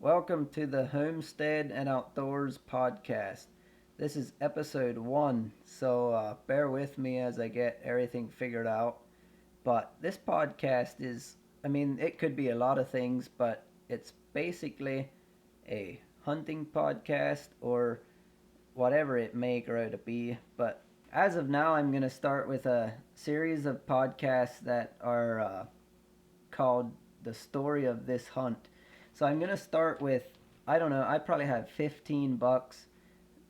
Welcome to the Homestead and Outdoors podcast. This is episode 1, so bear with me as I get everything figured out. But this podcast it could be a lot of things, but it's basically a hunting podcast or whatever it may grow to be. But as of now, I'm going to start with a series of podcasts that are called The Story of This Hunt. So I'm going to start with, I don't know, I probably have 15 bucks.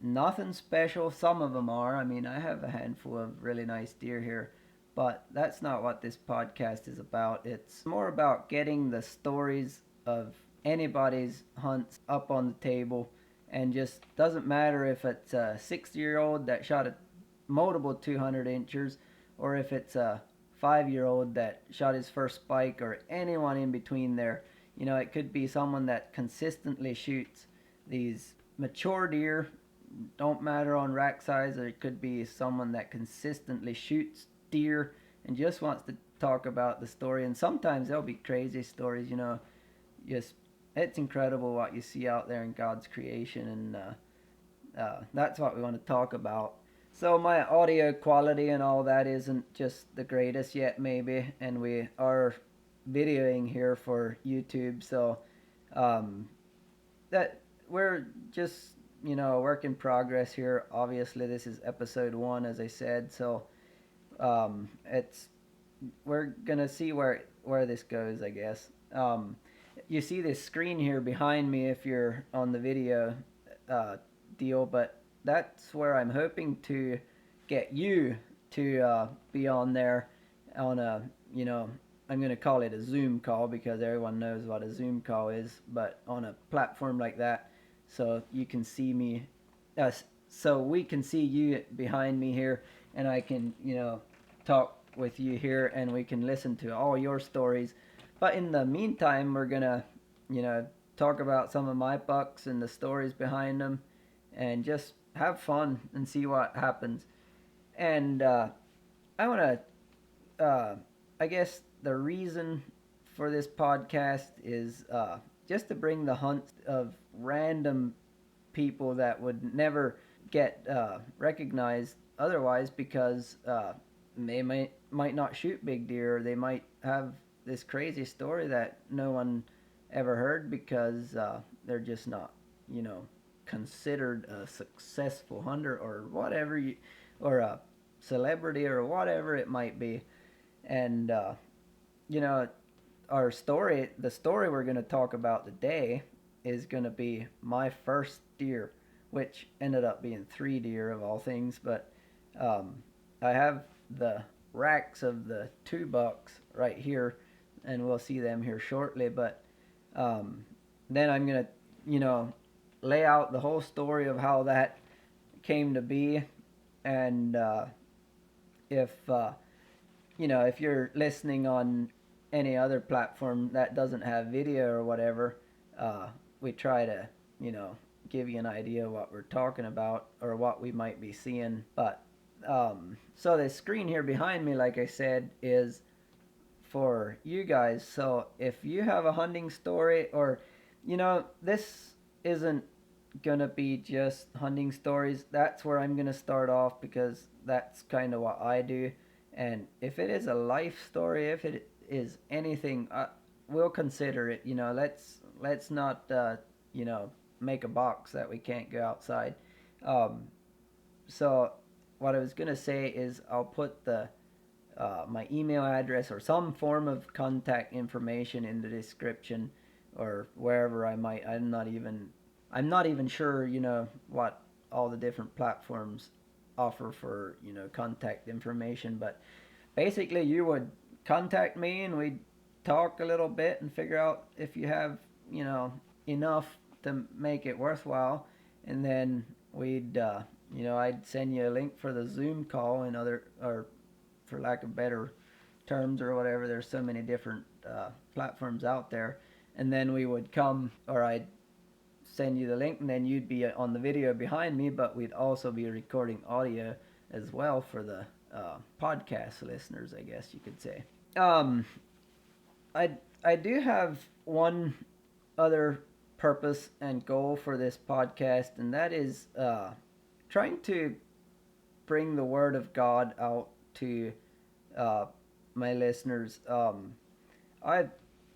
Nothing special. Some of them are. I have a handful of really nice deer here. But that's not what this podcast is about. It's more about getting the stories of anybody's hunts up on the table. And just doesn't matter if it's a 60-year-old that shot a multiple 200 inchers or if it's a 5-year-old that shot his first spike or anyone in between there. It could be someone that consistently shoots these mature deer, don't matter on rack size, or it could be someone that consistently shoots deer and just wants to talk about the story. And sometimes there'll be crazy stories, just it's incredible what you see out there in God's creation, and that's what we want to talk about. So my audio quality and all that isn't just the greatest yet, maybe, and we are videoing here for YouTube, so that we're just work in progress here. Obviously, this is episode 1, as I said, so it's we're gonna see where this goes, I guess. You see this screen here behind me if you're on the video deal, but that's where I'm hoping to get you to be on there on a, I'm going to call it a Zoom call because everyone knows what a Zoom call is, but on a platform like that, so you can see me, so we can see you behind me here, and I can, talk with you here, and we can listen to all your stories. But in the meantime, we're going to, talk about some of my bucks and the stories behind them, and just have fun and see what happens. And I want to, I guess the reason for this podcast is just to bring the hunt of random people that would never get recognized otherwise because they might not shoot big deer, or they might have this crazy story that no one ever heard because they're just not, considered a successful hunter or whatever, or a celebrity or whatever it might be. And you know the story we're going to talk about today is going to be my first deer, which ended up being 3 deer of all things. But I have the racks of the 2 bucks right here, and we'll see them here shortly. But then I'm going to, lay out the whole story of how that came to be. And if if you're listening on any other platform that doesn't have video or whatever, we try to give you an idea of what we're talking about or what we might be seeing. But so the screen here behind me, like I said, is for you guys. So if you have a hunting story, or this isn't gonna be just hunting stories, that's where I'm gonna start off because that's kind of what I do. And if it is a life story, if it is anything, we'll consider it. Let's not make a box that we can't go outside. So what I was gonna say is I'll put the my email address or some form of contact information in the description or wherever I might. I'm not even sure, what all the different platforms offer for, contact information. But basically, you would contact me and we'd talk a little bit and figure out if you have, enough to make it worthwhile. And then we'd, I'd send you a link for the Zoom call and or for lack of better terms or whatever. There's so many different platforms out there. And then we would come, or I'd send you the link, and then you'd be on the video behind me, but we'd also be recording audio as well for the podcast listeners, I guess you could say. I do have one other purpose and goal for this podcast, and that is trying to bring the word of God out to uh, my listeners. I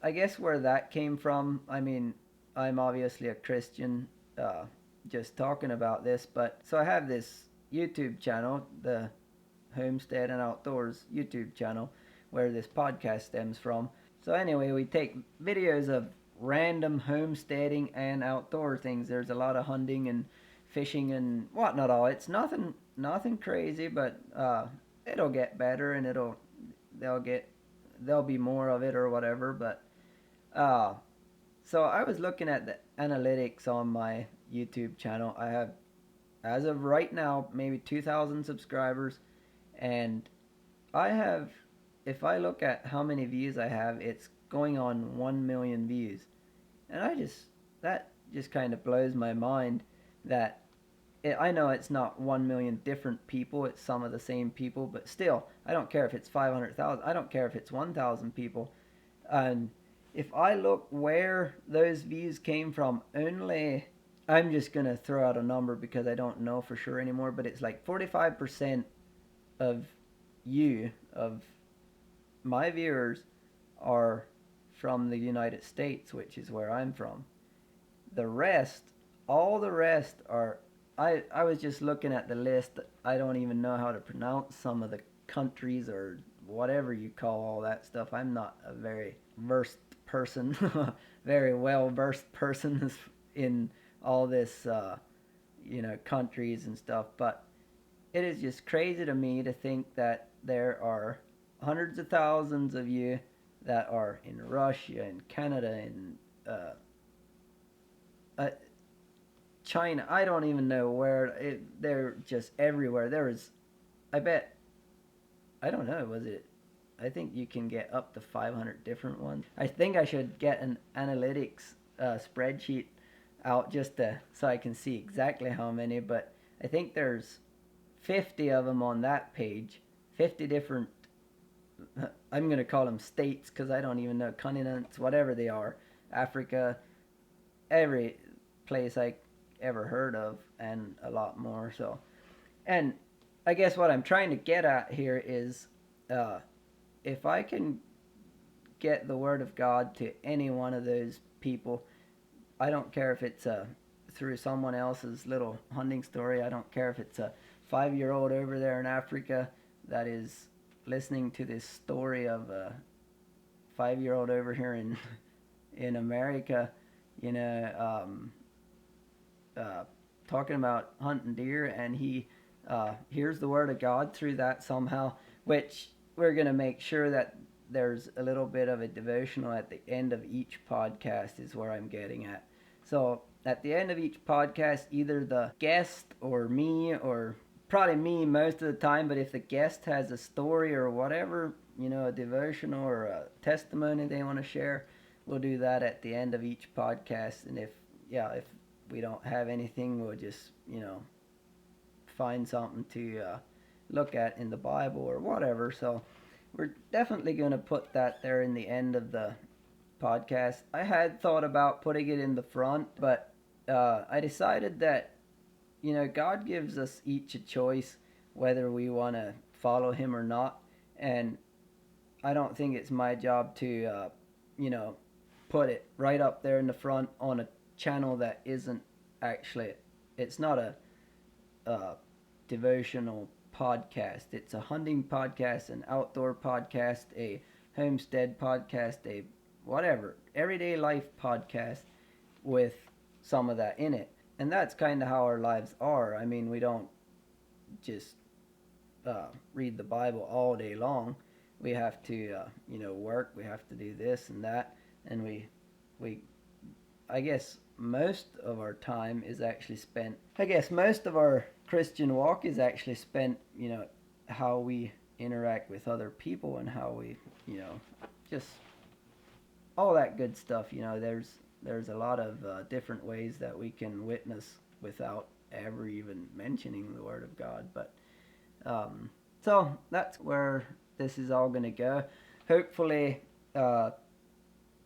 I guess where that came from. I mean, I'm obviously a Christian. Uh, just talking about this, but so I have this YouTube channel, the Homestead and Outdoors YouTube channel, where this podcast stems from. So anyway, we take videos of random homesteading and outdoor things. There's a lot of hunting and fishing and whatnot. All it's nothing crazy, but it'll get better and they'll get there'll be more of it or whatever. But uh, so I was looking at the analytics on my YouTube channel. I have, as of right now, maybe 2,000 subscribers, and I have, if I look at how many views I have, it's going on 1 million views. And that just kind of blows my mind that I know it's not 1 million different people, it's some of the same people, but still, I don't care if it's 500,000, I don't care if it's 1,000 people. And if I look where those views came from, only, I'm just going to throw out a number because I don't know for sure anymore, but it's like 45% of of my viewers, are from the United States, which is where I'm from. The rest, all the rest are, I was just looking at the list. I don't even know how to pronounce some of the countries or whatever you call all that stuff. I'm not a very versed person, very well versed person in all this, countries and stuff. But it is just crazy to me to think that there are hundreds of thousands of you that are in Russia and Canada and uh, China. I don't even know where. They're just everywhere. There is, I bet, I don't know, was it? I think you can get up to 500 different ones. I think I should get an analytics spreadsheet out just so I can see exactly how many, but I think there's 50 of them on that page. 50 different, I'm going to call them states because I don't even know, continents, whatever they are. Africa, every place I ever heard of, and a lot more. So, and I guess what I'm trying to get at here is if I can get the word of God to any one of those people, I don't care if it's through someone else's little hunting story. I don't care if it's a 5-year-old over there in Africa that is listening to this story of a 5-year-old over here in America, you know, talking about hunting deer, and he hears the word of God through that somehow, which we're going to make sure that there's a little bit of a devotional at the end of each podcast is where I'm getting at. So at the end of each podcast, either the guest or me, or probably me most of the time, but if the guest has a story or whatever, a devotional or a testimony they want to share, we'll do that at the end of each podcast. And if we don't have anything, we'll just, find something to look at in the Bible or whatever. So we're definitely going to put that there in the end of the podcast. I had thought about putting it in the front, but I decided that, God gives us each a choice whether we want to follow him or not. And I don't think it's my job to, put it right up there in the front on a channel that isn't actually, it's not a devotional podcast. It's a hunting podcast, an outdoor podcast, a homestead podcast, a whatever, everyday life podcast with some of that in it. And that's kind of how our lives are. I mean, we don't just read the Bible all day long. We have to, work. We have to do this and that. And we, I guess most of our time is actually spent, most of our Christian walk is actually spent, how we interact with other people and how we, just all that good stuff. There's a lot of different ways that we can witness without ever even mentioning the Word of God. But so that's where this is all going to go. Hopefully,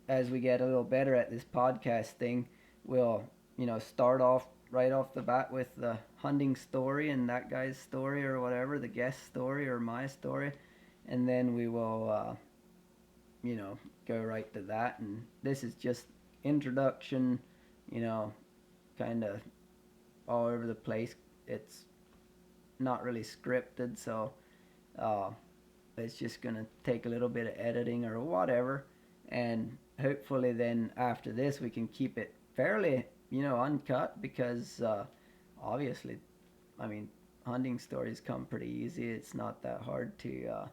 as we get a little better at this podcast thing, we'll, start off right off the bat with the hunting story and that guy's story or whatever, the guest story or my story, and then we will, go right to that. And this is just introduction, you know, kind of all over the place. It's not really scripted, so uh, it's just gonna take a little bit of editing or whatever, and hopefully then after this we can keep it fairly, uncut because obviously, I mean, hunting stories come pretty easy. It's not that hard to,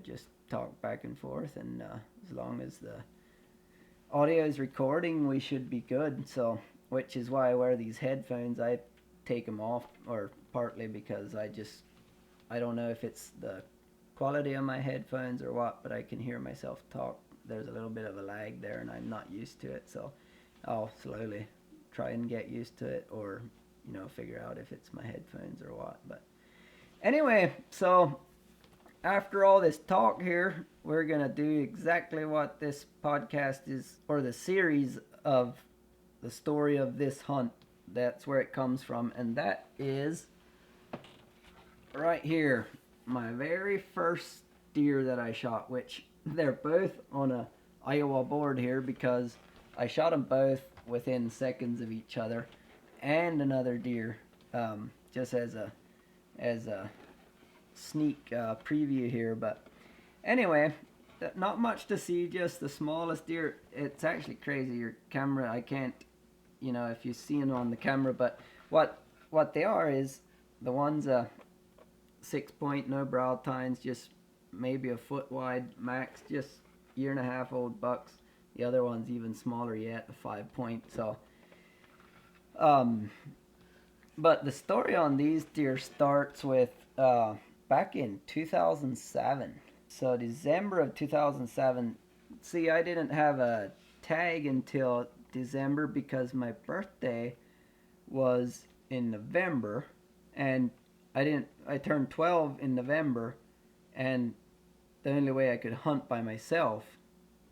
just talk back and forth, and as long as the audio is recording, we should be good. So, which is why I wear these headphones. I take them off, or partly because I don't know if it's the quality of my headphones or what, but I can hear myself talk. There's a little bit of a lag there, and I'm not used to it, so I'll slowly try and get used to it, or figure out if it's my headphones or what. But anyway, so after all this talk here, we're gonna do exactly what this podcast is, or the series of the story of this hunt. That's where it comes from, and that is right here. My very first deer that I shot, which they're both on a Iowa board here because I shot them both within seconds of each other, and another deer, just as a sneak preview here. But anyway, not much to see, just the smallest deer. It's actually crazy. Your camera, I can't, if you see them on the camera, but what they are is the one's a 6 point, no brow tines, just maybe a foot wide max, just year and a half old bucks. The other one's even smaller yet, a 5 point. So, but the story on these deer starts with back in 2007. So December of 2007. See, I didn't have a tag until December because my birthday was in November, and I turned 12 in November, and the only way I could hunt by myself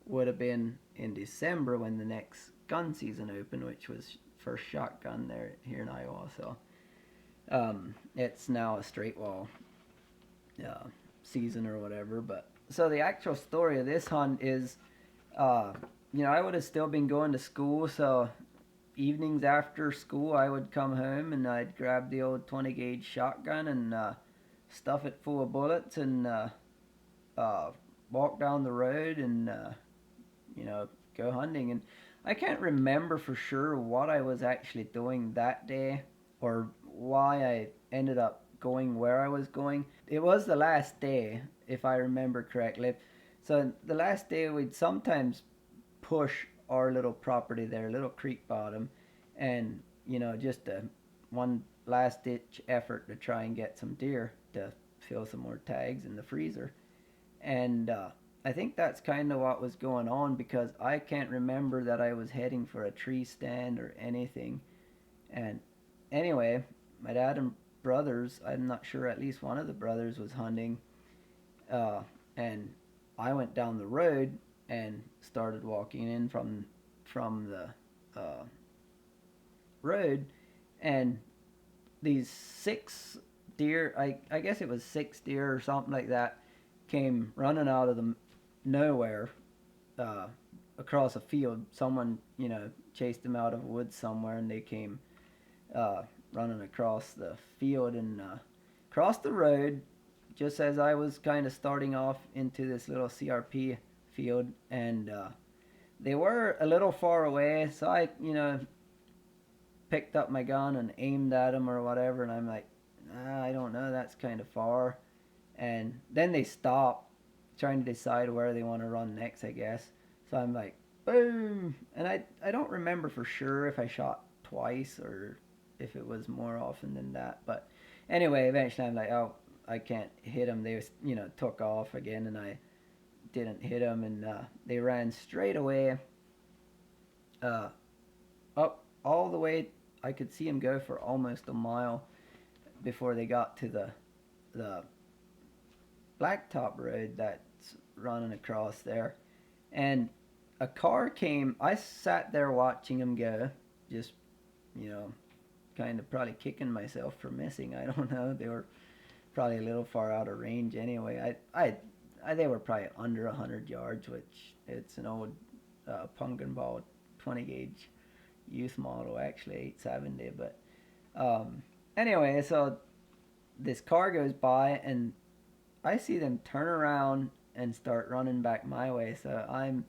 would have been in December when the next gun season opened, which was first shotgun there here in Iowa. So it's now a straight wall season or whatever. But so the actual story of this hunt is, I would have still been going to school, so evenings after school I would come home and I'd grab the old 20 gauge shotgun and stuff it full of bullets and walk down the road and go hunting. And I can't remember for sure what I was actually doing that day or why I ended up going where I was going. It was the last day, if I remember correctly. So the last day we'd sometimes push our little property there, little creek bottom, and just a one last ditch effort to try and get some deer to fill some more tags in the freezer. And I think that's kind of what was going on because I can't remember that I was heading for a tree stand or anything. And anyway, my dad and brothers, I'm not sure, at least one of the brothers was hunting, and I went down the road and started walking in from the road, and these six deer, I guess it was six deer or something like that, came running out of the nowhere across a field. Someone, chased them out of a woods somewhere, and they came running across the field and across the road just as I was kind of starting off into this little CRP field. And they were a little far away, so I, picked up my gun and aimed at them or whatever, and I'm like, I don't know, that's kind of far. And then they stop trying to decide where they want to run next, I guess. So I'm like, boom. And I don't remember for sure if I shot twice or if it was more often than that. But anyway, eventually I'm like, oh, I can't hit them. They, took off again, and I didn't hit them. And they ran straight away up all the way. I could see them go for almost a mile before they got to the blacktop road that's running across there. And a car came. I sat there watching him go, just, you know, kind of probably kicking myself for missing. I don't know. They were probably a little far out of range anyway. They were probably under 100 yards, which it's an old pumpkin ball 20 gauge youth model, actually 870. But anyway, so this car goes by and I see them turn around and start running back my way. So I'm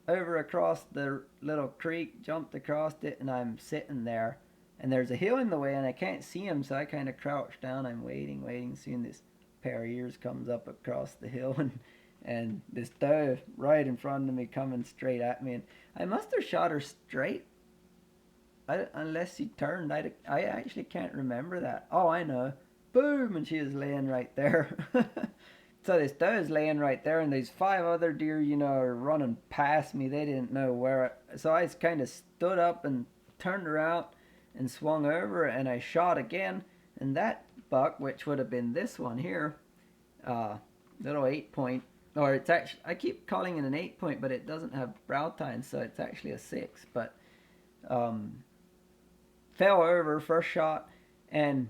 over across the little creek, jumped across it, and I'm sitting there. And there's a hill in the way, and I can't see him, so I kind of crouch down. I'm waiting. Soon this pair of ears comes up across the hill, and this doe right in front of me coming straight at me. And I must have shot her straight, unless she turned. I actually can't remember that. Oh, I know. Boom! And she was laying right there. So this doe is laying right there, and these 5 other deer, are running past me. They didn't know where. So I kind of stood up and turned around and swung over, and I shot again. And that buck, which would have been this one here, little 8-point, or it's actually, I keep calling it an 8-point, but it doesn't have brow tines, so it's actually a 6. But fell over first shot, and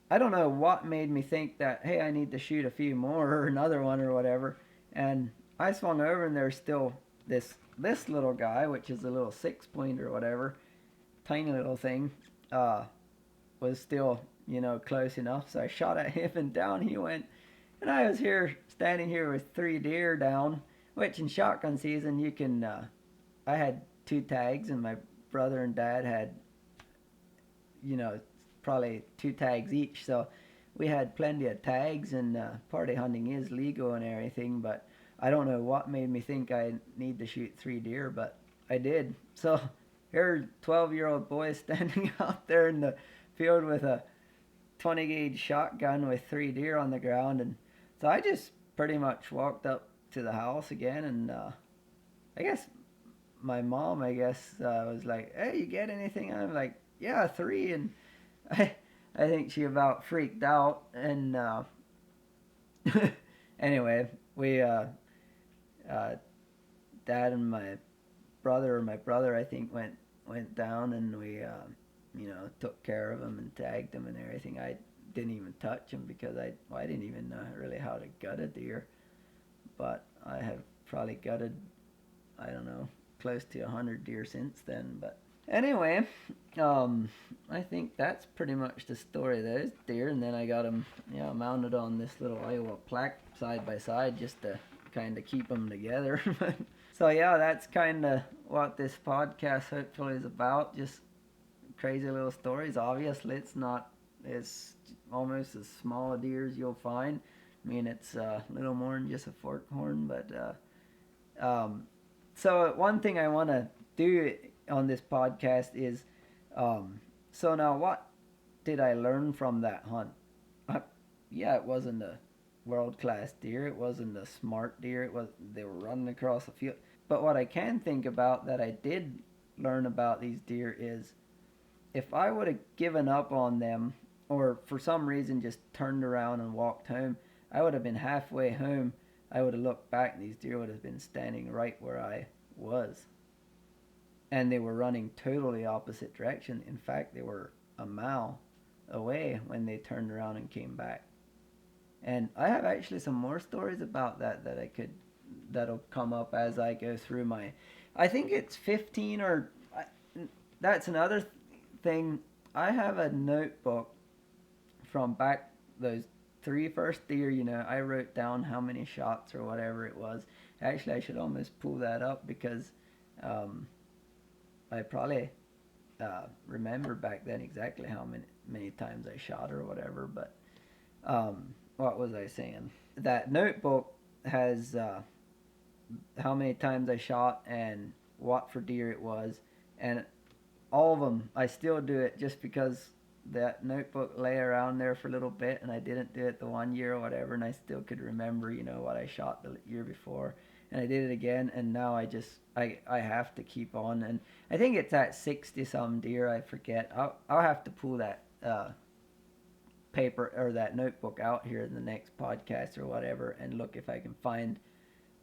I don't know what made me think that, hey, I need to shoot a few more or another one or whatever. And I swung over, and there's still this little guy, which is a little 6-point or whatever, tiny little thing, was still, close enough. So I shot at him, and down he went. And I was standing here with 3 deer down, which in shotgun season you can, I had 2 tags, and my brother and dad had, probably 2 tags each. So we had plenty of tags, and party hunting is legal and everything, but I don't know what made me think I need to shoot 3 deer, but I did. So here, 12-year-old boy standing out there in the field with a 20 gauge shotgun with 3 deer on the ground. And so I just pretty much walked up to the house again, and I guess my mom, was like, hey, you get anything? I'm like, yeah, 3. And I think she about freaked out. And anyway, we dad and my brother I think went down, and we took care of him and tagged him and everything. I didn't even touch him because I didn't even know really how to gut a deer, but I have probably gutted, I don't know, close to 100 deer since then. But anyway, I think that's pretty much the story of those deer. And then I got them, mounted on this little Iowa plaque side by side just to kind of keep them together. So yeah, that's kind of what this podcast hopefully is about. Just crazy little stories. Obviously, it's almost as small a deer as you'll find. I mean, it's a little more than just a forkhorn. But so one thing I want to do on this podcast is, so now what did I learn from that hunt? Yeah, it wasn't a world-class deer. It wasn't a smart deer. They were running across the field. But what I can think about that I did learn about these deer is, if I would have given up on them, or for some reason just turned around and walked home, I would have been halfway home. I would have looked back, and these deer would have been standing right where I was. And they were running totally opposite direction. In fact, they were a mile away when they turned around and came back. And I have actually some more stories about that'll come up as I go through my, I think it's 15 or, that's another thing. I have a notebook from back those 3 first deer, I wrote down how many shots or whatever it was. Actually, I should almost pull that up because I probably remember back then exactly how many times I shot or whatever. But what was I saying? That notebook has how many times I shot and what for deer it was, and all of them I still do it just because that notebook lay around there for a little bit, and I didn't do it the one year or whatever, and I still could remember what I shot the year before, and I did it again, and now I have to keep on. And I think it's at 60 some deer. I forget. I'll have to pull that paper or that notebook out here in the next podcast or whatever, and look if I can find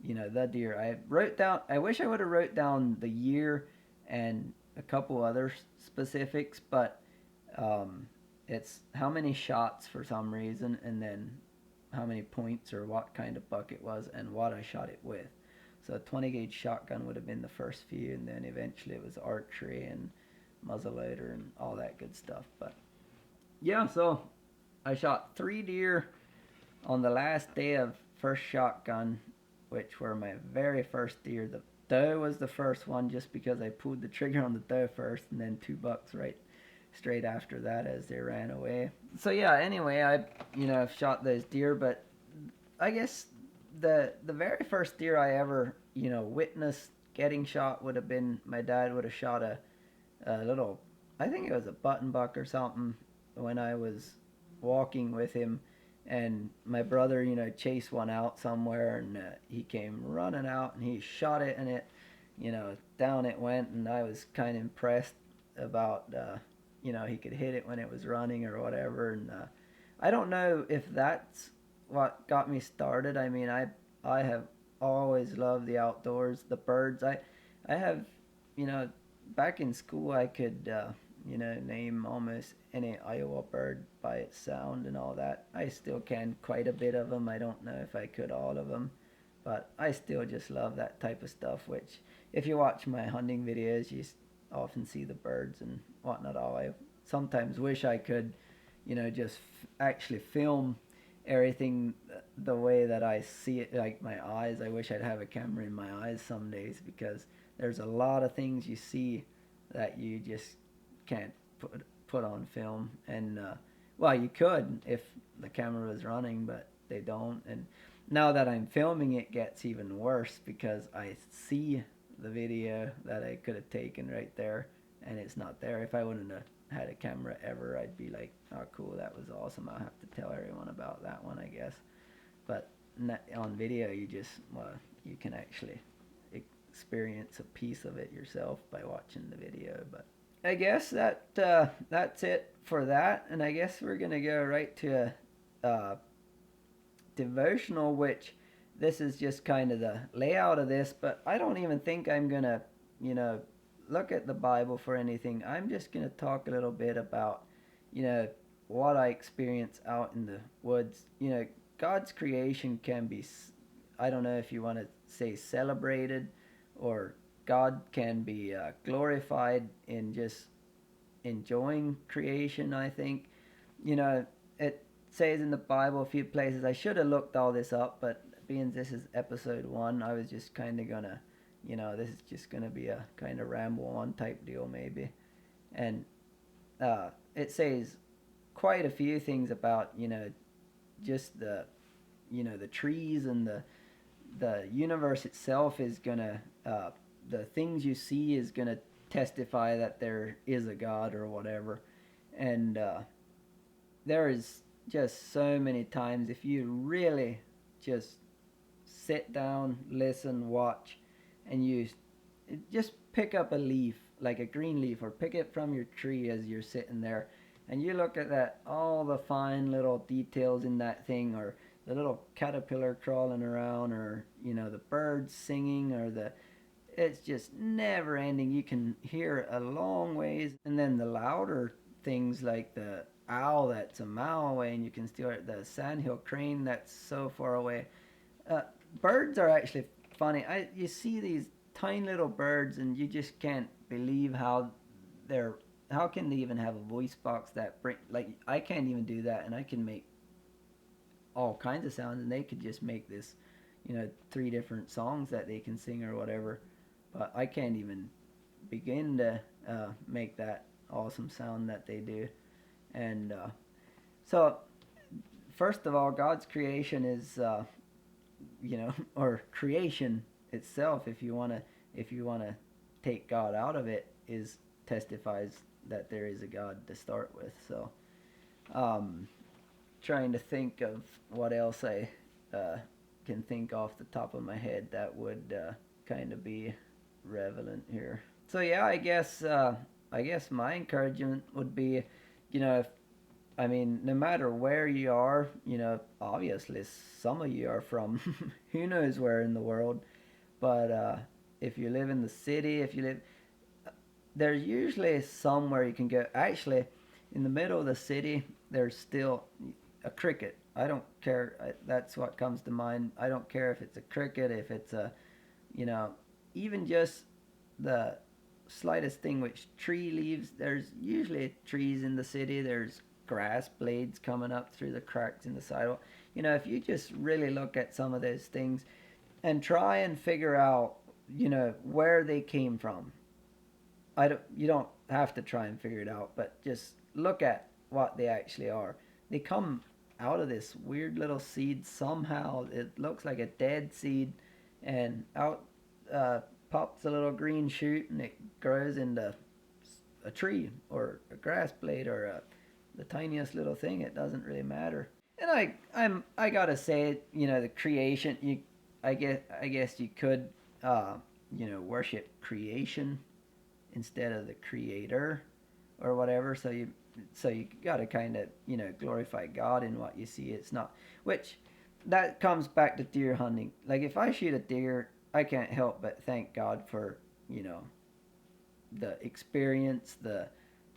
the deer. I wrote down. I wish I would have wrote down the year and a couple other specifics, but um, it's how many shots for some reason, and then how many points or what kind of buck it was and what I shot it with. So a 20 gauge shotgun would have been the first few, and then eventually it was archery and muzzleloader and all that good stuff. But yeah, so I shot 3 deer on the last day of first shotgun, which were my very first deer. The doe was the first one just because I pulled the trigger on the doe first, and then 2 bucks right straight after that as they ran away. So yeah, anyway, I I've shot those deer, but I guess the very first deer I ever witnessed getting shot would have been my dad would have shot a little, I think it was a button buck or something, when I was walking with him, and my brother chased one out somewhere, and he came running out and he shot it, and it down it went, and I was kind of impressed about he could hit it when it was running or whatever. And I don't know if that's what got me started. I mean, I have always loved the outdoors, the birds. I have, you know, back in school I could name almost any Iowa bird by its sound and all that. I still can quite a bit of them. I don't know if I could all of them, but I still just love that type of stuff. Which, if you watch my hunting videos, you often see the birds and whatnot. All I sometimes wish I could, just actually film everything the way that I see it, like my eyes. I wish I'd have a camera in my eyes some days, because there's a lot of things you see that you just can't put on film. And well, you could if the camera was running, but they don't. And now that I'm filming, it gets even worse because I see the video that I could have taken right there, and it's not there. If I wouldn't have had a camera ever, I'd be like, oh cool, that was awesome, I'll have to tell everyone about that one, I guess. But on video, you can actually experience a piece of it yourself by watching the video. But I guess that's it for that, and I guess we're gonna go right to a devotional, which this is just kind of the layout of this, but I don't even think I'm gonna, look at the Bible for anything. I'm just gonna talk a little bit about, what I experience out in the woods. God's creation can be, I don't know if you want to say celebrated, or God can be glorified in just enjoying creation, I think. It says in the Bible a few places, I should have looked all this up, but being this is episode 1, I was just kind of gonna, this is just gonna be a kind of ramble on type deal maybe. And it says quite a few things about, just the trees, and the universe itself is gonna, the things you see is gonna testify that there is a God or whatever. And there is just so many times, if you really just sit down, listen, watch, and you just pick up a leaf, like a green leaf, or pick it from your tree as you're sitting there, and you look at that, all the fine little details in that thing, or the little caterpillar crawling around, or the birds singing, or it's just never ending. You can hear a long ways, and then the louder things like the owl that's a mile away, and you can still hear the sandhill crane that's so far away. Birds are actually funny. You see these tiny little birds, and you just can't believe how can they even have a voice box that bring, like, I can't even do that, and I can make all kinds of sounds, and they could just make this 3 different songs that they can sing or whatever, but I can't even begin to make that awesome sound that they do. And so first of all, God's creation is or creation itself, if you want to take God out of it, is testifies that there is a God to start with. So trying to think of what else I can think off the top of my head that would kind of be relevant here. So yeah, I guess my encouragement would be, if I mean, no matter where you are, obviously some of you are from who knows where in the world, but if you live in the city, if you live, there's usually somewhere you can go. Actually, in the middle of the city, there's still a cricket. I don't care. That's what comes to mind. I don't care if it's a cricket, if it's a, you know, even just the slightest thing which tree leaves. There's usually trees in the city. There's grass blades coming up through the cracks in the sidewalk. If you just really look at some of those things and try and figure out, where they came from. You don't have to try and figure it out, but just look at what they actually are. They come out of this weird little seed somehow. It looks like a dead seed, and out uh, pops a little green shoot, and it grows into a tree or a grass blade or the tiniest little thing. It doesn't really matter. And I gotta say, the creation. I guess you could, worship creation instead of the creator or whatever. So you got to kind of glorify God in what you see. It's not, which that comes back to deer hunting. Like if I shoot a deer, I can't help but thank God for you know the experience. The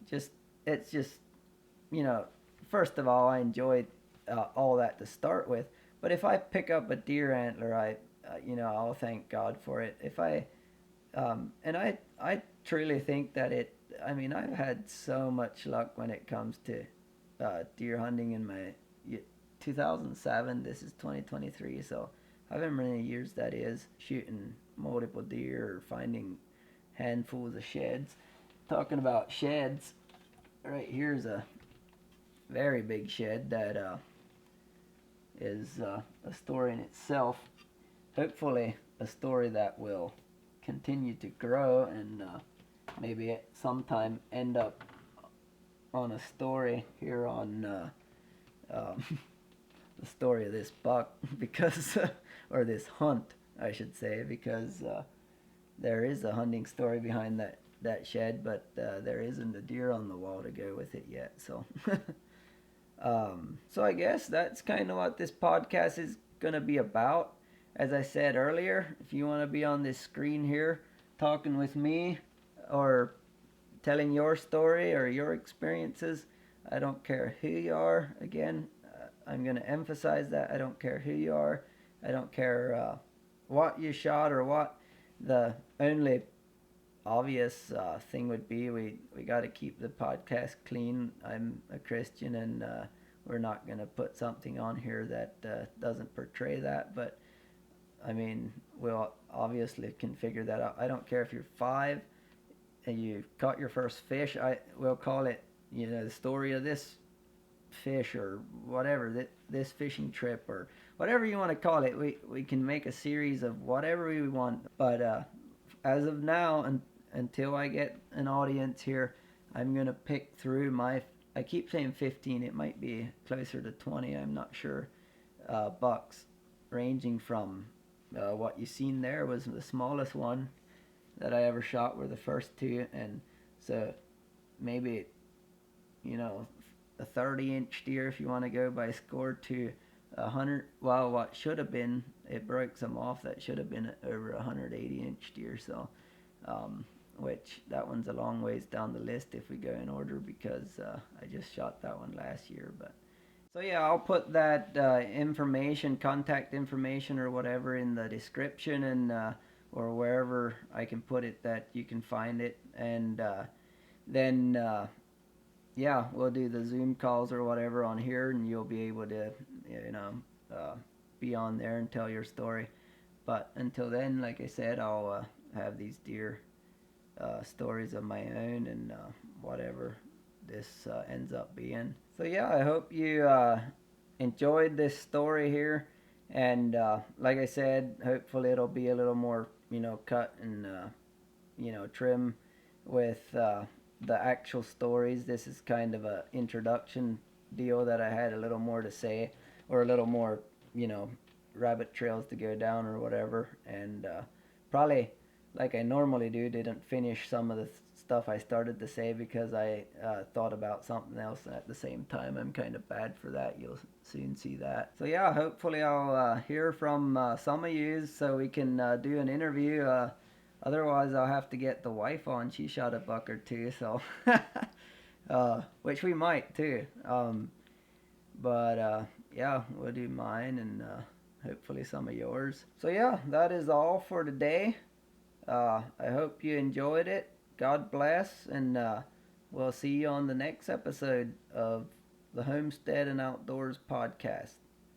just it's just you know first of all I enjoyed all that to start with. But if I pick up a deer antler, I'll thank God for it. If I and I truly think that I mean, I've had so much luck when it comes to deer hunting in my 2007. This is 2023, so however many years that is, shooting multiple deer or finding handfuls of sheds. Talking about sheds, right here's a very big shed that is a story in itself. Hopefully, a story that will continue to grow and maybe at sometime end up on a story here on the story of this buck because or this hunt I should say, because there is a hunting story behind that shed, but there isn't a deer on the wall to go with it yet. So I guess that's kind of what this podcast is gonna be about. As I said earlier, if you want to be on this screen here talking with me or telling your story or your experiences, I don't care who you are. Again, I'm going to emphasize that. I don't care who you are. I don't care what you shot or what. The only obvious thing would be we got to keep the podcast clean. I'm a Christian, and we're not going to put something on here that doesn't portray that. But I mean, we'll obviously can figure that out. I don't care if you're 5 and you caught your first fish. We'll call it, the story of this fish or whatever, this fishing trip or whatever you want to call it. We can make a series of whatever we want. But as of now, until I get an audience here, I'm gonna pick through my. I keep saying 15. It might be closer to 20. I'm not sure. Bucks, ranging from what you seen there was the smallest one that I ever shot were the first two, and so maybe a 30-inch deer if you want to go by score to 100. Well, what should have been, it broke some off that should have been over 180-inch deer. So, which that one's a long ways down the list if we go in order because I just shot that one last year, but. So yeah, I'll put that information, contact information or whatever in the description and or wherever I can put it that you can find it. And then yeah, we'll do the Zoom calls or whatever on here, and you'll be able to uh, be on there and tell your story. But until then, like I said, I'll have these deer stories of my own and whatever this ends up being. So yeah, I hope you enjoyed this story here, and like I said, hopefully it'll be a little more cut and trim with the actual stories. This is kind of a introduction deal that I had a little more to say or a little more rabbit trails to go down or whatever, and probably like I normally do didn't finish some of the stuff I started to say because I thought about something else at the same time. I'm kind of bad for that. You'll soon see that. So yeah, hopefully I'll hear from some of you so we can do an interview. Otherwise, I'll have to get the wife on. She shot a buck or two, so which we might too. But yeah, we'll do mine and hopefully some of yours. So yeah, that is all for today. I hope you enjoyed it. God bless, and we'll see you on the next episode of the Homestead and Outdoors podcast.